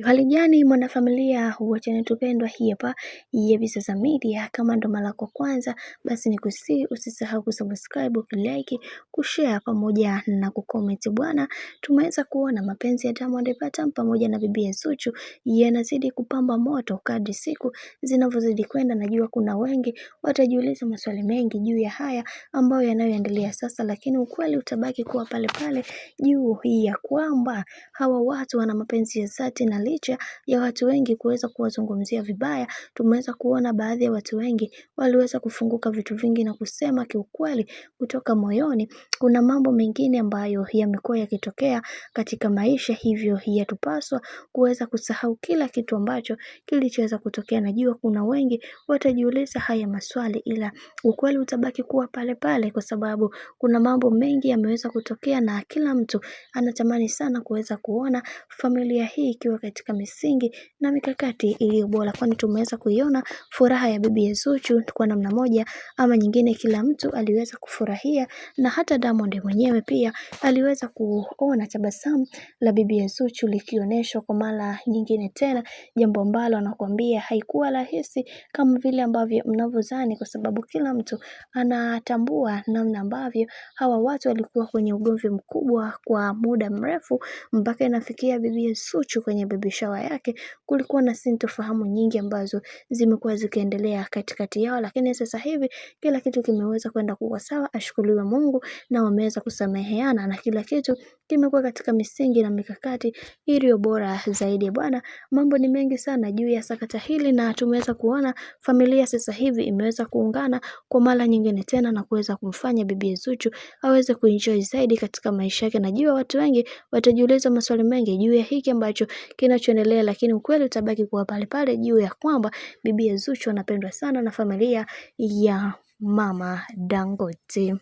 Hali gani mwanafamilia wa channel tupendwa hii hapa ya Bizaza Media. Kama ndo mara kwa kwanza, basi nikusihi usisahau kusubscribe, kulike, kushare pamoja na kucomment bwana. Tumeweza kuona mapenzi ya Diamond Platnumz pamoja na bibi Zuchu yanazidi kupamba moto kadri siku zinavyozidi kwenda. Najua kuna wengi watajiuliza maswali mengi juu ya haya ambayo yanayoendelea sasa, lakini ukweli utabaki kuwa pale pale juu hii ya kwamba hawa watu wana mapenzi ya dhati, na licha ya watu wengi kuweza kuwazungumzia vibaya, tumeweza kuona baadhi ya watu wengi waliweza kufunguka vitu vingi na kusema kiukweli kutoka moyoni kuna mambo mengine ambayo yamekuwa yakitokea katika maisha, hivyo yatupaswa kuweza kusahau kila kitu ambacho kilichoweza kutokea. Najua kuna wengi watajiuliza haya maswali, ila ukweli utabaki kuwa pale pale kwa sababu kuna mambo mengi yameweza kutokea na kila mtu anatamani sana kuweza kuona familia hii ikiwa katika misingi na mikakati iliyo bora, kwani tumeweza kuiona furaha ya bibi Zuchu kwa namna moja ama nyingine. Kila mtu aliweza kufurahia, na hata Diamond mwenyewe pia aliweza kuona tabasamu la bibi Zuchu likionyeshwa kwa mara nyingine tena, jambo ambalo anakuambia haikuwa rahisi kama vile ambavyo mnavyozani, kwa sababu kila mtu anatambua namna ambavyo hawa watu walikuwa kwenye ugomvi mkubwa kwa muda mrefu, mpaka inafikia bibi Zuchu kwenye baby shower yake kulikuwa na sintofahamu nyingi ambazo zimekuwa zikiendelea katikati yao, lakini sasa hivi kila kitu kimeweza kwenda kuwa sawa, ashukuriwe Mungu, na wameweza kusameheana na kila kitu kimekuwa katika misingi na mikakati iliyo bora zaidi bwana. Mambo ni mengi sana juu ya sakata hili, na tumeweza kuona familia sasa hivi imeweza kuungana kwa mara nyingine tena na kuweza kumfanya bibi Zuchu aweze kuenjoy zaidi katika maisha yake. Najua watu wengi watajiuliza maswali mengi juu ya hiki ambacho kinachoendelea, lakini ukweli utabaki kuwa pale pale juu ya kwamba bibi Zuchu anapendwa sana na familia ya Mama Dangote.